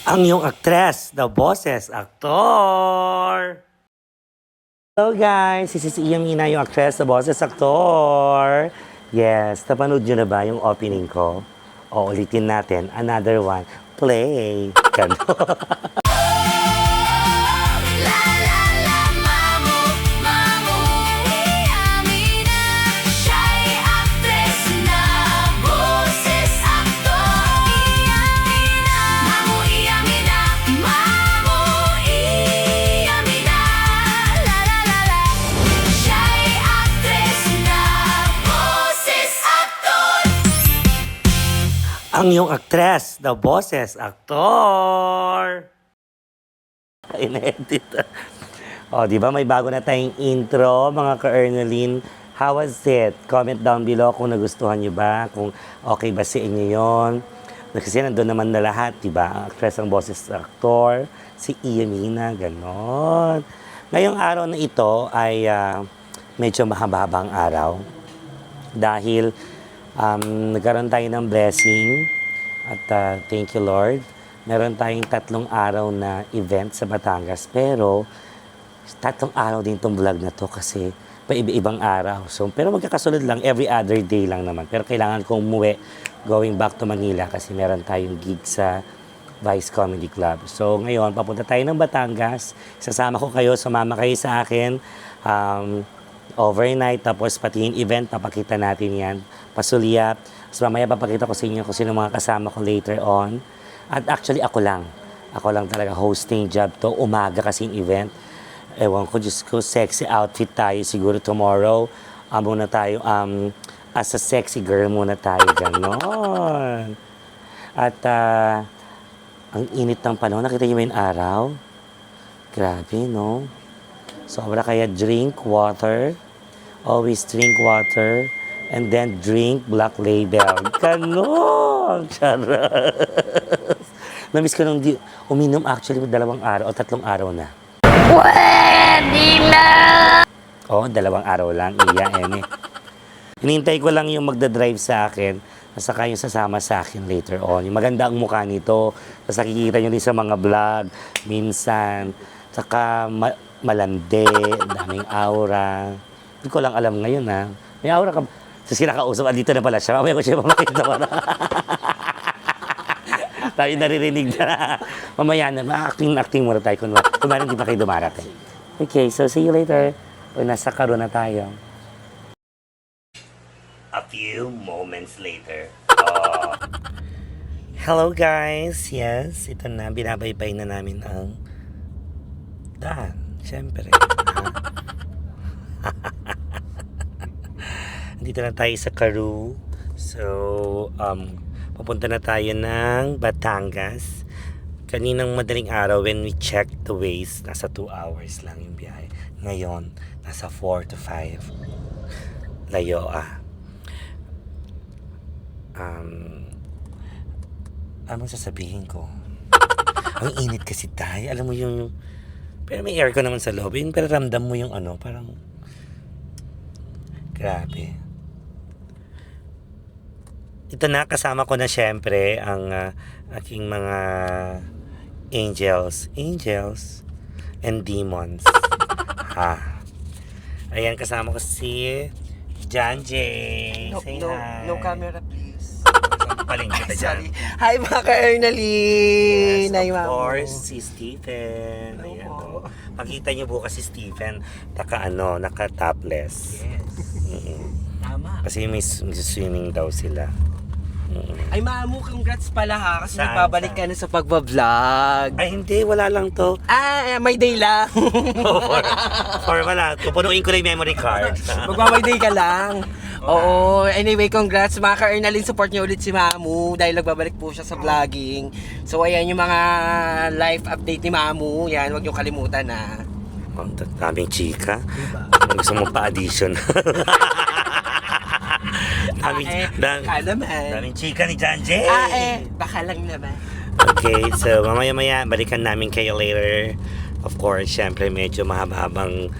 Ang iyong aktres, the boses, aktor. Hello guys, this is Ian Mina, yung actress, the boses, aktor. Yes, napanood nyo na ba yung opening ko? O ulitin natin, another one, play. Ganon. Ang iyong aktres, the boses, aktor. In-edit. O, di ba may bago na tayong intro, mga ka-Ernaline. How was it? Comment down below kung nagustuhan nyo ba, kung okay ba sa inyo yun. Kasi nandun naman na lahat, di ba? Ang aktres, ang boses, aktor, si Iamina, ganon. Ngayong araw na ito ay medyo mahababang araw. Dahil nagkaroon tayo ng blessing at thank you Lord. Meron tayong 3 araw na event sa Batangas, pero 3 araw din itong vlog na to kasi paiba-ibang araw. So, pero magkakasunod lang, every other day lang naman. Pero kailangan kong umuwi, going back to Manila kasi meron tayong gig sa Vice Comedy Club. So ngayon, papunta tayo ng Batangas. Sasama ko kayo, sumama kayo sa akin. Overnight, tapos pati yung event, papakita natin yan. Pasulyap. So mamaya papakita ko sa inyo kung sino mga kasama ko later on. At actually, ako lang. Ako lang talaga hosting job to. Umaga kasi yung event. Ewan ko, Diyos ko, sexy outfit tayo siguro tomorrow. Muna tayo, as a sexy girl muna tayo. Ganon. At ang init ng panahon. Nakita niyo ba yung araw? Grabe, no? Sobra, kaya drink water. Always drink water. And then drink Black Label. Ganon! Charas! Namiss ko nung uminom actually 2 araw o 3 araw na. Pwede na! Oo, 2 araw lang. Iya, eme. Hinihintay ko lang yung magdadrive sa akin. Saka yung sasama sa akin later on. Yung maganda ang mukha nito. Tapos nakikita nyo din sa mga vlog. Minsan. Saka malandi. Daming aura. Hindi ko lang alam ngayon ha. May aura ka. Tapos kinakausap. Andito na pala siya. Mamaya ko siya mamakita mo na. Tayo naririnig na. Mamaya na. Acting muna tayo. Kung hindi pa kayo dumarating. Okay, so see you later. O nasa karo na tayo. A few moments later. Hello guys! Yes, ito na. Binabaybay na namin ang daan. Siyempre. Dito na tayo sa Caru. So, papunta na tayo ng Batangas. Kaninang madaling araw when we checked the Waze, nasa 2 hours lang yung biyahe. Ngayon, nasa 4 to 5. Layo anong sasabihin ko? Ang init kasi tayo. Alam mo yung... Pero may aircon naman sa loob. Pero ramdam mo yung parang... Grabe. Ito na, kasama ko na syempre ang aking mga angels and demons. Ayan, kasama ko si John J. Say hi. No camera, please. Paling kita dyan. Hi, mga ka-Ernaline. Yes, of course, si Stephen. Ayan, Pakita niyo bukas si Stephen. Naka-topless. Yes. Tama. Kasi may swimming daw sila. Ay, Mamu, congrats pala ha. Kasi Saan? nagbabalik ka na sa pagbablog. Ay, hindi. Wala lang to. May day lang. Or wala. Pupunuin ko na yung memory card. Magmamay day ka lang. Oo. Anyway, congrats mga ka-Ernaline. Support niyo ulit si Mamu dahil nagbabalik po siya sa vlogging. So, ayan yung mga life update ni Mamu. Yan, huwag niyo kalimutan na. Ang daming chika. Gusto mong pa-addition. Daming chika ni John J. Baka lang naman. Okay, so mamaya-maya balikan namin kayo later. Of course, syempre medyo mahaba-habang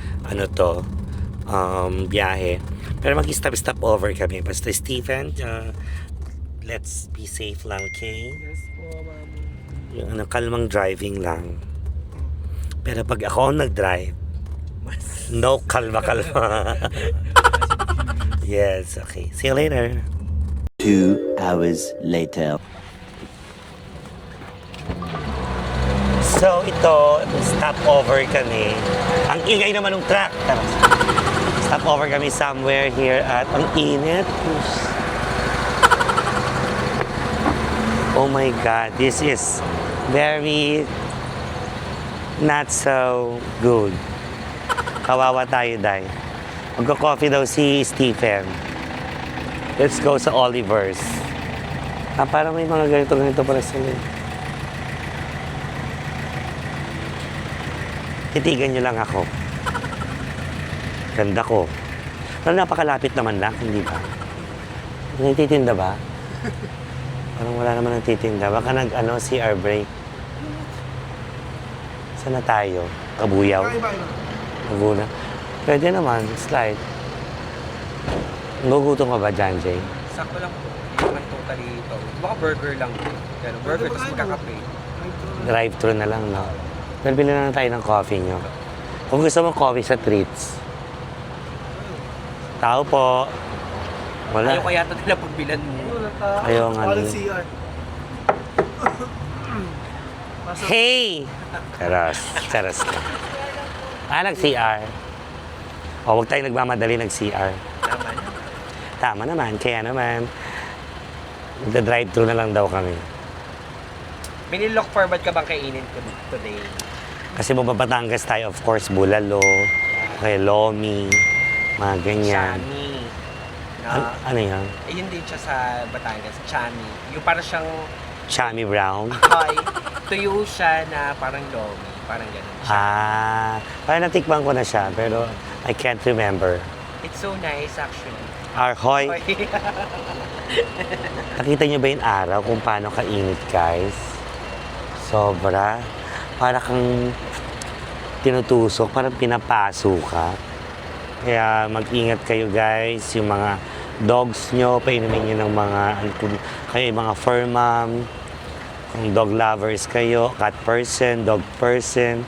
biyahe. Pero mag-stop over kami. Basta Stephen, let's be safe lang, okay? Yes po, Mamu. Yung ano, kalmang driving lang. Pero pag ako ang nag-drive, no, kalma. Yes, okay. See you later. 2 hours later. So ito, stopover kami. Ang ingay naman ng truck. Tara. Stopover kami somewhere here at ang init. Oh my God, this is very not so good. Kawawa tayo, Day. Magko-coffee daw si Stephen. Let's go sa Oliver's. Parang may mga ganito pala sila. Titigan nyo lang ako. Ganda ko. Pero napakalapit naman lang, hindi ba? Nagtitinda ba? Parang wala naman nagtitinda. Baka CR break. Saan na tayo? Kabuyaw? Laguna. Pwede naman, slide. Gugutom ka ba dyan, Jay? Sakto lang po. Hindi naman totally ito. Baka burger lang po. Ganun, burger, tapos magkakape. Drive-thru na lang, no? Pero bilhin na lang tayo ng coffee nyo. Kung gusto mong coffee sa treats. Tao po. Wala. Ayaw kaya ito nila pagbilan mo. Ayaw nga. Walang CR. Hey! Charas. Nag-CR. O, huwag tayong nagmamadali nag-CR. Tama na. Tama naman, kaya naman. Magda-drive-thru na lang daw kami. Look forward ka bang kainin ko today? Kasi mapapatangas tayo, of course, bulalo, kay lomi, mga ganyan. Chami. Na, Ano yan? yun din siya sa Batangas. Chami. Yung parang siyang, Chami brown? tuyo siya na parang lomi. Parang ganun siya. Parang natikman ko na siya, pero I can't remember. It's so nice actually. Arhoy, nakita niyo ba yung araw kung paano kainit, guys? Sobra. Para kang tinutusok, parang pinapaso ka. Kaya mag-ingat kayo, guys. Yung mga dogs nyo, painumin nyo ng mga, kayo yung mga fur mom, kung dog lovers kayo, cat person, dog person,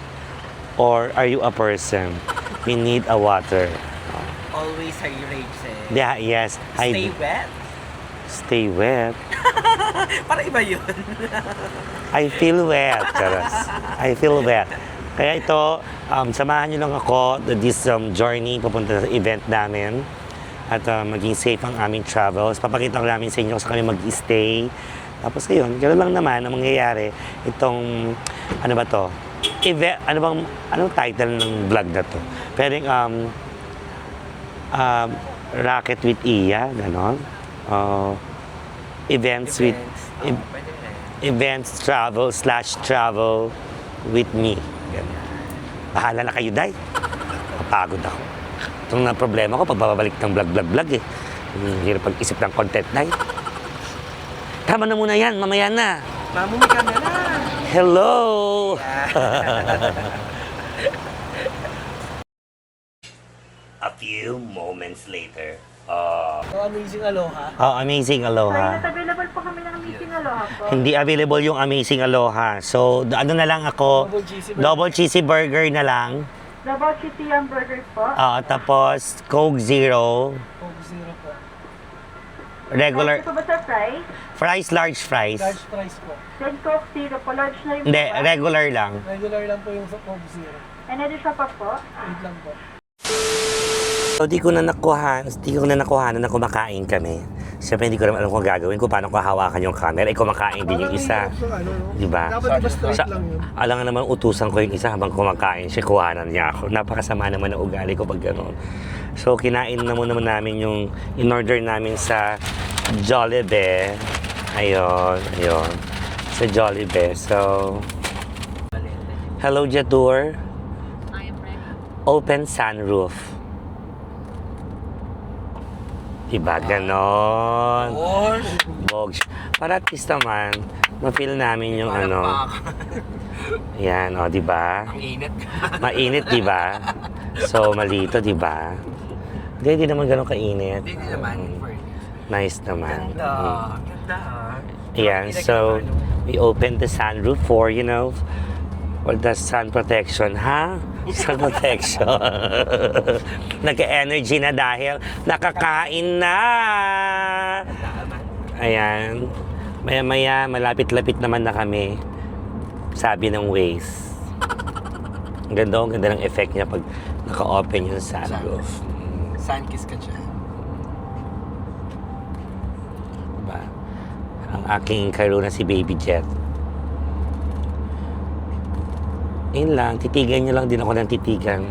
or are you a person? We need a water. Always hydrated. Yeah, yes. Stay wet. Stay wet. Para iba yun. I feel wet, Charas. I feel wet. Kaya ito, samahan nyo lang ako this journey papunta sa event namin at maging safe ang aming travels. Papakita ko namin sa inyo kung saan kami mag-stay. Tapos ayun, gano'n lang naman ang mangyayari. Itong, ano ba to? Event, anong title ng vlog na to? Pwedeng, Racket with Iya, gano'n. Events with, Pwede na. events, travel with me. Ganun. Bahala na kayo, Day. Mapagod ako. Itong na problema ko, pagbabalik ng vlog eh. Hirap pag-isip ng content, Day. Tama na muna yan, mamaya na. Mamu, may camera. Hello! A few moments later. Amazing Aloha. Amazing Aloha. Not available po kami ng Amazing Aloha po. Hindi available yung Amazing Aloha. So, ano na lang ako, double cheesy burger na lang. Double cheesy hamburger po. Tapos, Coke Zero, Coke Zero po. regular, Ito ba sa fries? fries, large fries. Large price po. Then Coke Zero po. Large na rin Hindi, po ba? regular lang. Regular lang po yung sa Coke Zero. And additional pa po. Wait lang po. So, di ko na nakuhanan na kumakain kami. Siyempre, hindi ko naman alam kung gagawin kung paano ko hawakan yung camera. Kumakain din yung isa. Di ba? Dapat diba straight Sa, lang yun. alam nga naman, utusan ko yung isa habang kumakain siya, kuhanan niya ako. Napakasama naman ang ugali ko pag gano'n. So, kinain na muna namin yung in-order namin sa Jollibee. Ayun. Sa Jollibee. So, hello, Jadur. I am ready. Open sunroof. Diba? Ganon. Bogs. Para at least naman, ma-feel namin yung Yan, o, diba? Ang init. Mainit, diba? So, malito, diba? Hindi naman ganun kainit. Hindi naman. Nice naman. Ganda. Ganda. Ayan, so we opened the sunroof for, for the sun protection, ha? Sun protection. Nagka-energy na dahil nakakain na. Ayan. Maya-maya, malapit-lapit naman na kami. Sabi ng Waze. Ang ganda ng effect niya pag naka-open yung sunroof. Sunkiss ka dyan. Diba? Ang aking karo na si Baby Jet. Yun lang, titigan niyo lang din ako ng titigan.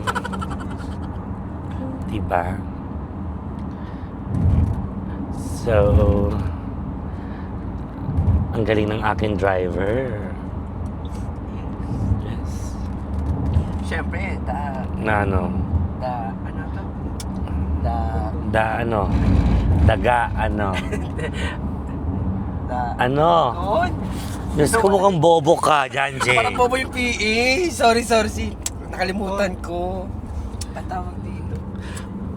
Diba? So, ang galing ng aking driver. Yes. Siyempre, Na ano? ano to? Daga, ano? Oh, Diyos ko mukhang bobo ka, Janje. parang bobo yung PE. Sorry. Nakalimutan ko. Patawag dito.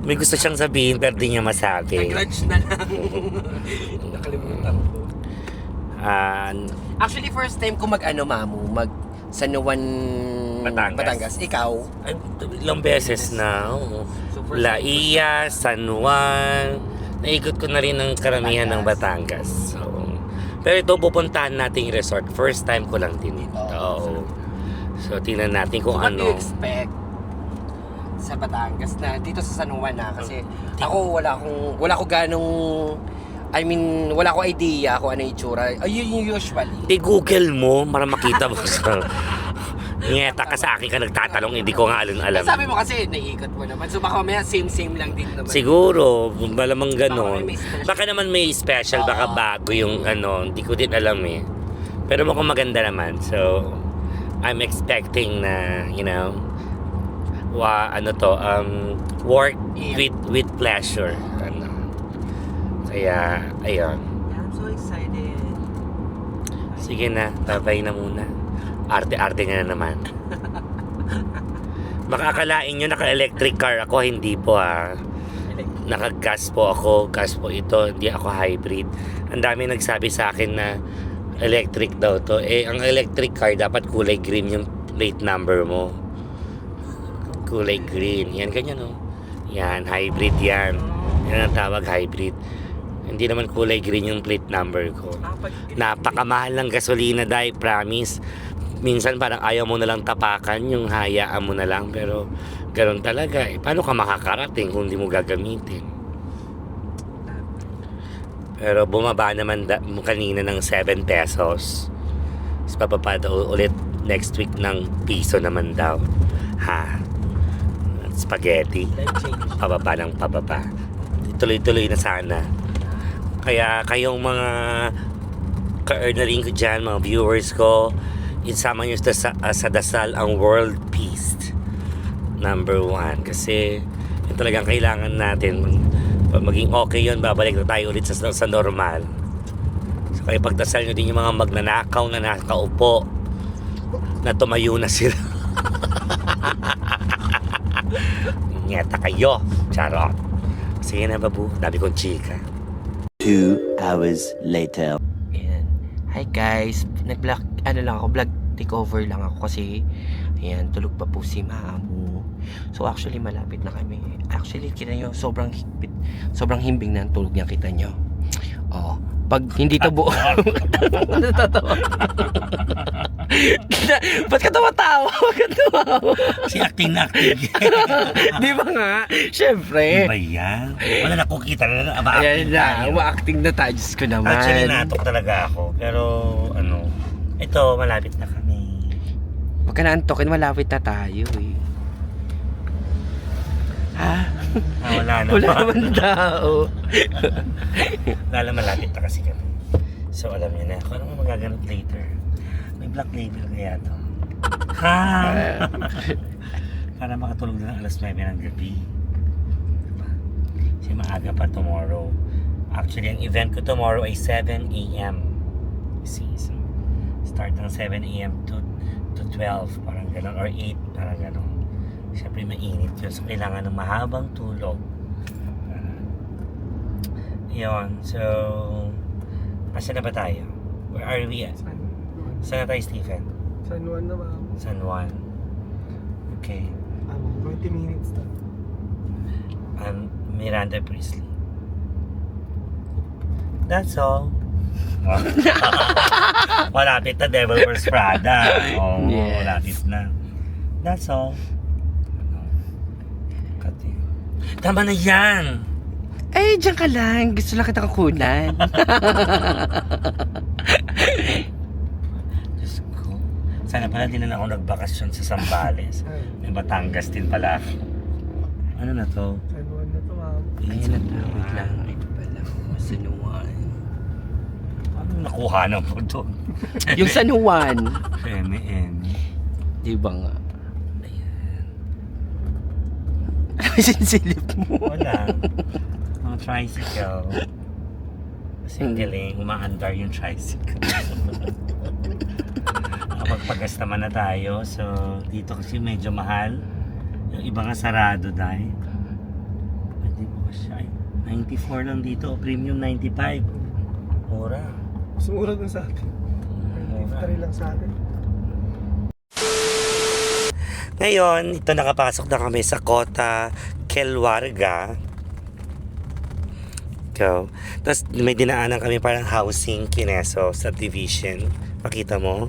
May gusto siyang sabihin pero di niya masabi. Nag-grudge na lang. Nakalimutan ko. Actually, first time ko mag San Juan, Batangas. Ikaw? Ay, ilang beses na. Oo. Super Laia, San Juan. Naikot ko na rin ang karamihan ng Batangas. So, pero ito, pupuntahan natin yung resort. First time ko lang din ito. Oo. So, tingnan natin kung What do ano. you expect sa Batangas na dito sa San Juan na? Kasi ako wala ko ganong, wala ko idea kung ano yung itsura. Ayun yung usually. I-google mo para makita mo sa... Ngeta ka sa akin ka nagtatanong, hindi ko nga alam. Sabi mo kasi, naiikot mo naman. So baka mamaya same lang din naman. Siguro, malamang ganon. Baka may special. Baka naman may special, baka bago yung hindi ko din alam eh. Pero mukhang maganda naman. So, I'm expecting na, work Yeah. with pleasure. Kaya, ayun. I'm so excited. Sige na, babay na muna. Arte-arte nga na naman. Makakalain nyo, naka-electric car ako, hindi po Naka-gas po ako, gas po ito, hindi ako hybrid. Ang dami nagsabi sa akin na electric daw to. Ang electric car, dapat kulay green yung plate number mo. Kulay green. Yan, ganyan Yan, hybrid yan. Yan ang tawag, hybrid. Hindi naman kulay green yung plate number ko. Napakamahal ng gasolina dahil, promise. Minsan parang ayaw mo na lang tapakan, yung hayaan mo na lang, pero ganoon talaga Paano ka makakarating kung hindi mo gagamitin? Pero bumaba naman kanina ng 7 pesos. Tapos papapa daw ulit next week ng piso naman daw. Spaghetti. Pababa ng pababa. Tuloy-tuloy na sana. Kaya kayong mga ka-earnaling ko dyan, mga viewers ko, isama nyo sa dasal ang world peace. Number 1. Kasi yun talagang kailangan natin. Pag maging okay yun, babalik na tayo ulit sa normal. So kaya pagdasal nyo din yung mga magnanakaw na nakaupo na tumayo na sila. Nyeta kayo. Charot. Sige na, babu. Dami kong chika. 2 hours later. Ayan. Hi guys, vlog takeover lang ako kasi tulog pa po si Mamu. So actually malapit na kami. Actually kita nyo, sobrang himbing na ang tulog niya, kita nyo. Pag hindi to buo. Natatawa. Ba't ka tawa-tawa? Si acting na acting. Di ba nga? Siyempre. Ba yan? Wala na kukita na Ayan na, ma-acting na tayo. Diyos ko naman. Actually, natok talaga ako. Pero, ito, malapit na kami. Huwag ka na antokin, malapit na tayo eh. Wala na. Wala naman tao. Lalo malapit na kasi kami. So, alam niyo na. Kung ano magaganap later. May black label kaya to. Para makatulog na ng alas 9 ng gabi. Diba? Kasi maaga pa tomorrow. Actually, ang event ko tomorrow ay 7 a.m. See, so, start ng 7 a.m. to 12. Parang gano'n. Or 8. Parang gano'n. Siyempre mainit yun. So, kailangan ng mahabang tulog. Yun. So, asa na ba tayo? Where are we at? Saan na tayo, Stephen? San Juan na ma'am. San Juan. Okay. 20 minutes na. I'm Miranda Priestley. That's all. Malapit na Devil Wears Prada. Oh, Yes. malapit na. That's all. Kati. Tama na yan! Eh, diyan ka lang. Gusto lang kita kukunan. Diyos ko. Sana pala din na ako nagbakasyon sa Zambales. May Batangas din pala ako. Ano na to? San Juan na to ma'am. Ayun na to. Wait lang. Ito pala. San Juan. Anong nakuha na po doon? Yung San Juan. M&M. Di ba nga? Ayan. Ano yung sinsilip mo? Wala. Mga tricycle. Kasi galing, umaandar yung tricycle. Nakapagpagas naman na tayo. So, dito kasi medyo mahal. Yung iba nga sarado dahil. Pwede mo ba siya? 94 lang dito. Premium 95. Mura. Sumura dun sa atin. 53 lang sa atin. Ngayon, ito nakapasok na kami sa Kota Kelwarga. Go. Tapos may dinaanan kami parang housing Kineso subdivision. Pakita mo.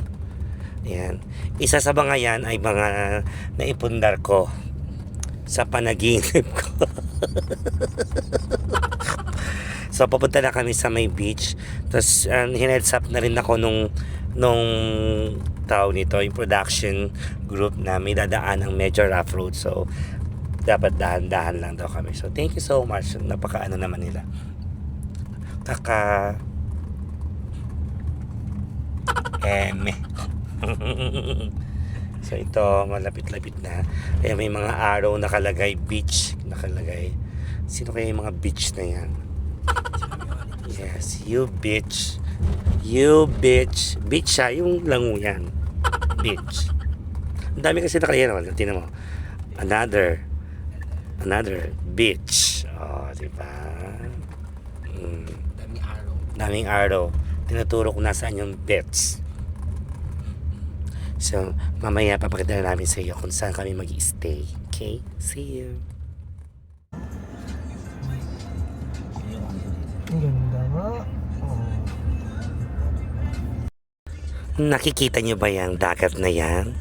Ayan. Isa sa mga yan ay mga naipundar ko sa panaginip ko. So papunta na kami sa may beach. Tapos hineads up na rin ako nung tao nito, yung production group na may dadaan ng medyo rough road. So dapat dahan-dahan lang daw kami. So thank you so much. Napaka-ano naman nila. So ito, malapit-lapit na. Kaya may mga arrow nakalagay, beach nakalagay. Sino kaya yung mga beach na yan? Yes, you bitch. You bitch. Bitch siya, yung lango yan. Bitch. Ang dami kasi nakalagay naman. Tingnan mo. Another bitch. Oh, diba? Daming araw. Daming arrow. Tinuturo kung nasaan yung bits. So, mamaya papakita na namin sa iyo kung saan kami mag-stay. Okay? See you. Ang ganda nga. Oh. Nakikita niyo ba yung dagat na yan?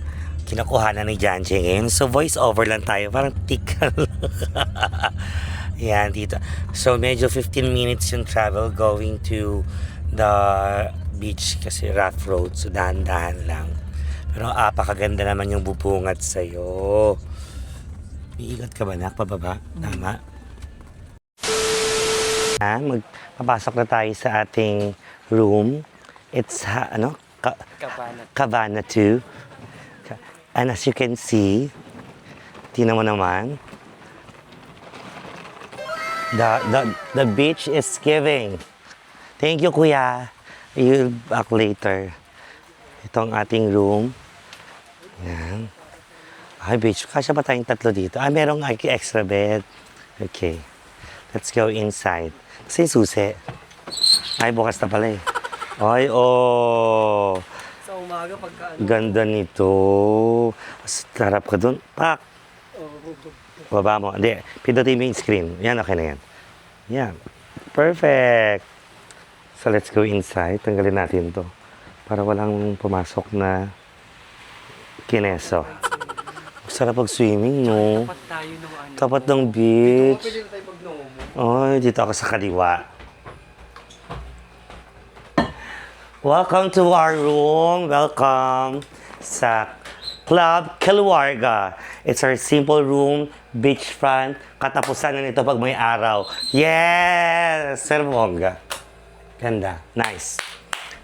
Kinukuha na ni Janji ngayon. So, voice over lang tayo. Parang tikal. Yan, dito. So, medyo 15 minutes yung travel going to the beach kasi rough road. So, dahan-dahan lang. Pero apakaganda naman yung bubungat sa'yo. Iigot ka ba na? Pababa? Tama? Magpapasok na tayo sa ating room. It's, Cabana 2. And as you can see, tingnan mo naman, the beach is giving. Thank you, Kuya. You'll back later. Ito ang ating room. Yan. Ay, beach. Kasya ba tayong tatlo dito? Ah, merong extra bed. Okay. Let's go inside. Kasi yung susi. Ay, bukas na pala eh. Ay, oh. Sa umaga pagka ano. Ganda nito. Sarap ka dun. Pak! Baba mo. Hindi. Pindutin mo yung screen. Yan, okay na yan. Yan. Perfect. So, let's go inside. Tanggalin natin to. Para walang pumasok na Kineso. Sarap pag-swimming, no? Tapat tayo ng ano. Tapat ng beach. Pwede na tayo mag-nomo. Ay, dito ako sa kaliwa. Welcome to our room. Welcome sa Club Kelwarga. It's our simple room, beachfront. Katapusan na nito pag may araw. Yes! Sir Bongga. Ganda. Nice.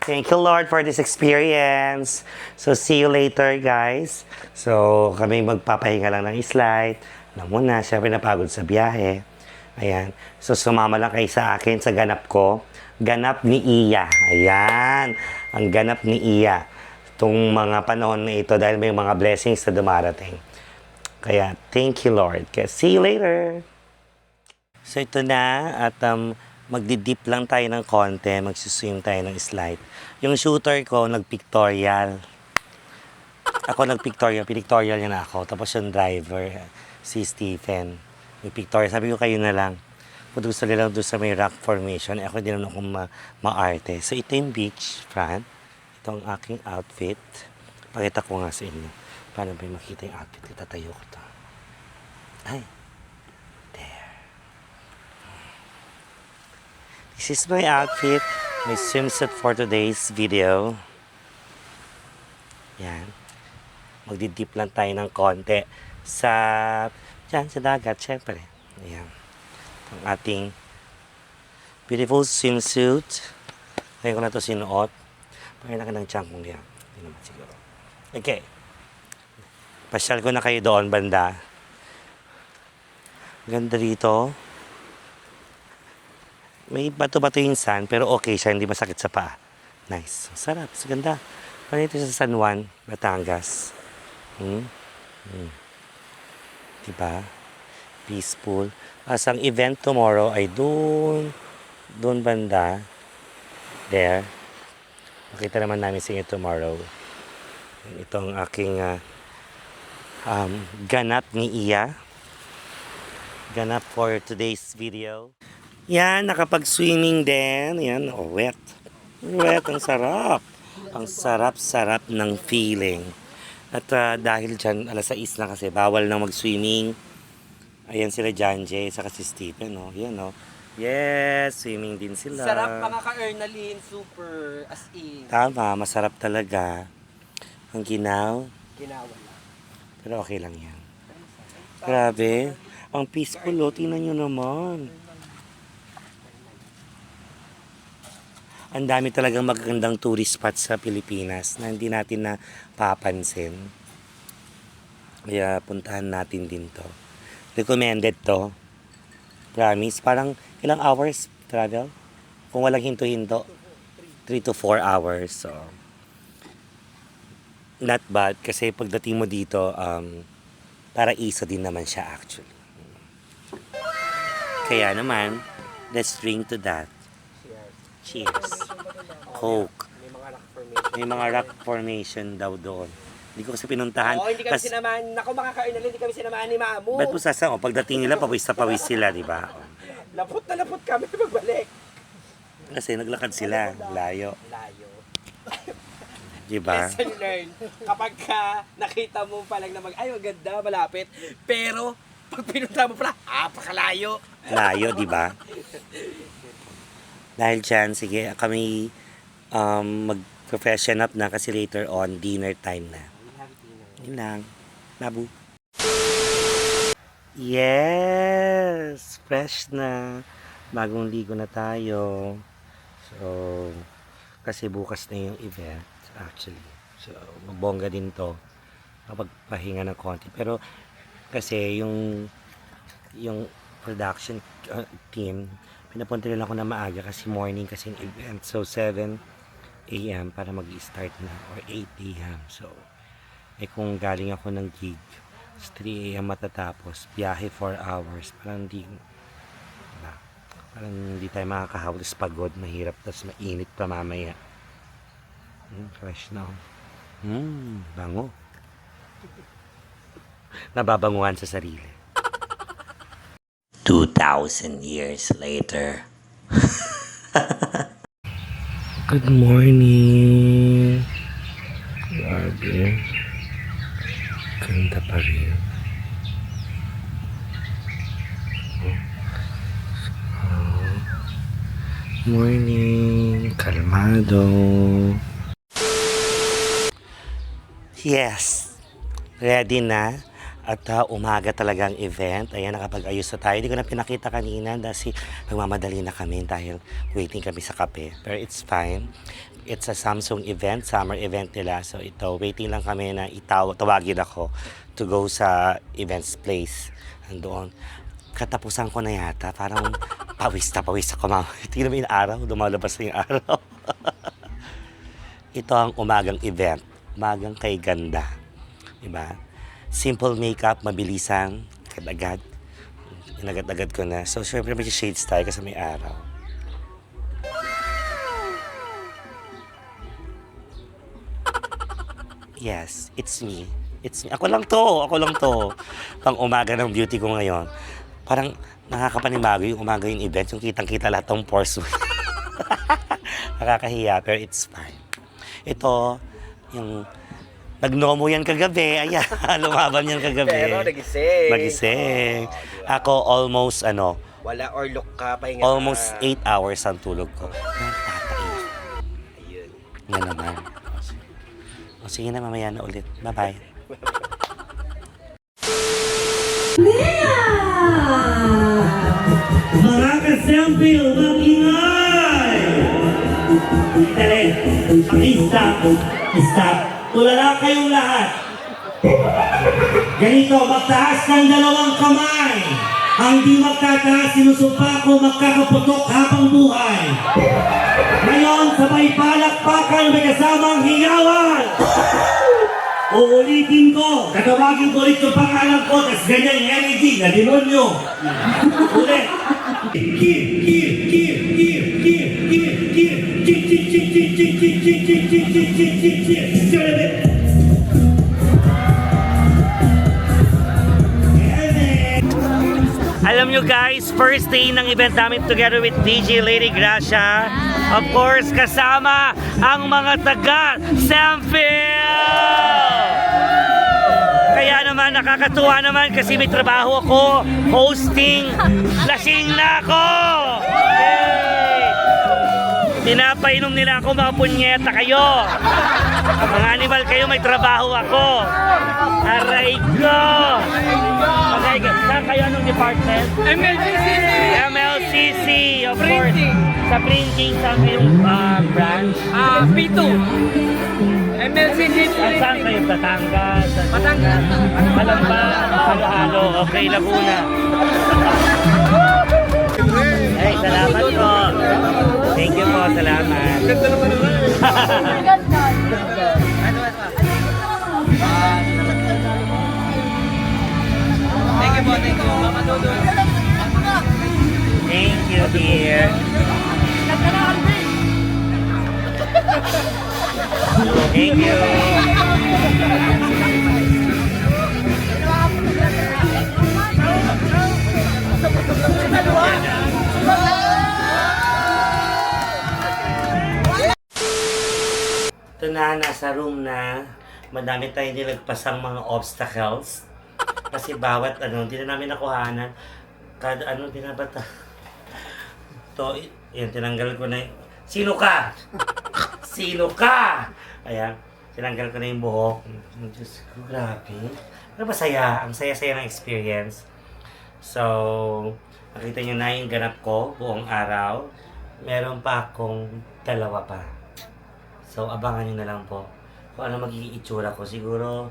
Thank you, Lord, for this experience. So, see you later, guys. So, kami magpapahinga lang ng slide. Alam mo na, syempre napagod sa biyahe. Ayan. So, sumama lang kayo sa akin sa ganap ko. Ganap ni Iya. Ayan. Ang ganap ni Iya. Itong mga panahon na ito dahil may mga blessings na dumarating. Kaya, thank you, Lord. Kaya, see you later. So, ito na. At magdidip lang tayo ng konti, magsiswim tayo ng slide. Yung shooter ko, nag-pictorial. Ako nag-pictorial, pinictorial niya na ako. Tapos yung driver, si Stephen, nag-pictorial. Sabi ko, kayo na lang. Kung gusto nila doon sa may rock formation, ako din naman akong ma-arte. So ito yung beach front. Ito ang aking outfit. Pakita ko nga sa inyo. Paano ba yung makita yung outfit? Itatayo ko to. Ay. There. This is my outfit. My swimsuit for today's video. Yan. Magdidip lang tayo ng konti sa dagat, syempre. Ayan. Ang ating beautiful swimsuit. Ngayon ko na ito sinuot. Pakita ka ng tiyan kong yan. Hindi naman siguro. Okay. Pasyal ko na kayo doon, banda. Ganda dito. May bato-bato yung sand, pero okay siya, hindi masakit sa paa. Nice. Sarap. Ganda. Panito sa San Juan, Batangas. Diba? Peaceful. As ang event tomorrow ay doon banda. There. Makita naman namin sa inyo tomorrow. Itong aking ganap ni Iya. Ganap for today's video. Yan, nakapag-swimming din. Yan, oh, wet. Wet, ang sarap. Ang sarap-sarap ng feeling. At dahil dyan, alas 6 na kasi, bawal na mag-swimming. Ayan sila Janje, saka si Stephen, no? Yan, no? Yes, swimming din sila. Sarap mga ka-Ernalyn, super, as in. Tama, masarap talaga. Ang ginaw. Ginawa lang. Pero okay lang yan. Grabe. Ang peaceful, oh. Tingnan nyo naman. Ang dami talagang magagandang tourist spots sa Pilipinas na hindi natin napapansin. Kaya puntahan natin din to. Recommended to. Promise. Parang ilang hours travel? Kung walang hinto-hinto. 3 to 4 hours. So, not bad. Kasi pagdating mo dito, paraiso din naman siya actually. Kaya naman, let's drink to that. Cheers. Coke. May mga rock formation daw doon. Hindi ko kasi pinuntahan. Oo, hindi kami sinamahan. Naku, mga ka-Ernalyn, hindi kami sinamahan ni Mamu. Ba't po sasama? Pagdating nila, pawis na pawis sila, di ba? Lapot na lapot kami pagbalik. Kasi naglakad sila. Layo. Layo. Di ba? Lesson learned. Kapag nakita mo pa lang na ay, maganda, malapit. Pero, pag pinunta mo pala, pakalayo. Layo, di ba? Dahil dyan, sige, kami mag-profession up na kasi later on, dinner time na. Yun lang. Nabu. Yes! Fresh na. Bagong ligo na tayo. So, kasi bukas na yung event, actually. So, mabongga din to. Kapagpahinga ng konti. Pero, kasi yung production team, pinapunta nila ako na maaga kasi morning kasi yung event. So, 7 a.m. para mag-start na or 8 a.m. So, kung galing ako ng gig, 3 a.m. matatapos, biyahe 4 hours, parang hindi tayo makakahawas, pagod, mahirap, tapos mainit pa mamaya. Fresh na. Bango. Nababanguhan sa sarili. 2,000 years later. Good morning. Grabe. Ganda pa rin. Morning. Kalmado. Yes. Ready na. At umaga talagang event. Ayan, nakapag-ayos na tayo. Hindi ko na pinakita kanina dahil nagmamadali na kami dahil waiting kami sa kape. Pero it's fine. It's a Samsung event, summer event nila. So ito, waiting lang kami na tawagin ako to go sa events place. Andoon. Katapusan ko na yata. Parang pawis ako. Tingnan mo yung araw. Lumalabas na yung araw. Ito ang umagang event. Umagang kay ganda. Diba? Simple makeup, mabilisan, agad-agad. Inagad-agad ko na. So, syempre may shades tayo kasi may araw. Yes, it's me. It's me. Ako lang to. Pang umaga ng beauty ko ngayon. Parang nakakapanibago yung umaga yung event, yung kitang-kita lahat ng pores mo. Nakakahiya, pero it's fine. Ito, yung nagnomo yan kagabi. Ayan, lumaban yan kagabi. Pero nagising. Nagising. Ako almost, Wala or look ka, pahinga almost ka. 8 hours ang tulog ko. Nagtatae. Ayun. Nga naman. O sige na, mamaya na ulit. Bye-bye. Mga ka-selfie, mag-ingay! Dali, paki-stop. Stop. Tulala kayong lahat. Ganito, magtaas ng dalawang kamay. Ang di magtataas, sinusumpa ko magkakaputok habang buhay. Ngayon, sabay palakpakan, may kasamang hingawan. Uulitin ko, tatawagin ko ulit yung pangalan ko, tas ganyan yung energy na demonyo. Ulit. Alam nyo guys, first day ng event namin together with DJ Lady Gracia. Of course, kasama ang mga taga Samfield! Kaya naman, nakakatuwa naman kasi may trabaho ako, hosting. Lasing na ako! Yay! Pinapainom nila ako, mga punyeta kayo. Mga animal kayo, may trabaho ako. Aray ko! Okay, saan kayo anong department? MLCC, of course. Sa printing, saan kayong branch? P2. MLCC Saan kayo? Batangas? Batangas. Malamba? Halo-halo? Okay, Laguna. Ay, salamat po. Thank you po, salamat. Thank you po, thank you. Mama Dodo. Thank you, dear. Thank you. Ito na, nasa room na. Madami tayong nilagpasang mga obstacles. Kasi bawat hindi na namin nakuhanan. Kada binabata. To, yun, tinanggal ko na yung... Sino ka? Sino ka? Ayan, tinanggal ko na yung buhok. Diyos ko, grabe. Pero masaya. Ang saya-saya ng experience. So, nakita nyo na yung ganap ko buong araw. Meron pa akong dalawa pa. So, abangan nyo na lang po kung ano magiging itsura ko. Siguro,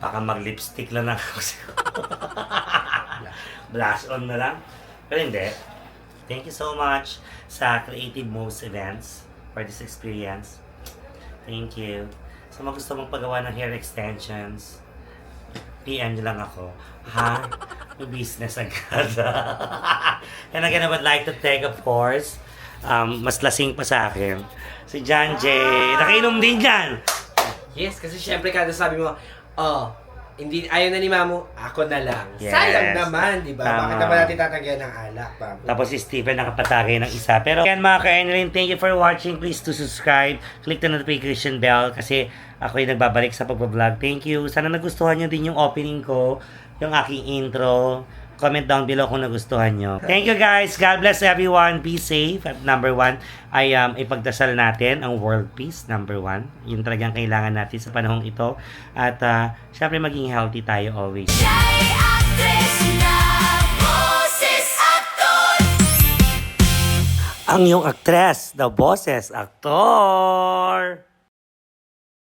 baka mag-lipstick lang ako siguro. Blush on na lang. Pero hindi. Thank you so much sa Creative Moves Events for this experience. Thank you. Sa mga gusto mong paggawa ng hair extensions, PM nyo lang ako. Ha? May business agad. And again, I would like to thank, of course, mas lasing pa sa akin, si John J. Nakainom din dyan. Yes, kasi syempre kada sabi mo, hindi, ayaw na ni Mamu, ako na lang. Yes. Sayang naman, di ba? Tama. Bakit naman natin tatagyan ng alak, Mamu? Tapos si Stephen nakapatagay ng isa. Pero again mga ka-Enlin, thank you for watching. Please to subscribe. Click the notification bell kasi ako yung nagbabalik sa pag-vlog. Thank you. Sana nagustuhan nyo din yung opening ko, yung aking intro. Comment down below kung nagustuhan nyo. Thank you guys. God bless everyone. Be safe. At number 1 ay ipagdasal natin ang world peace. Number 1. Yun talagang kailangan natin sa panahong ito. At syempre maging healthy tayo always. Ang iyong actress, the boses, actor.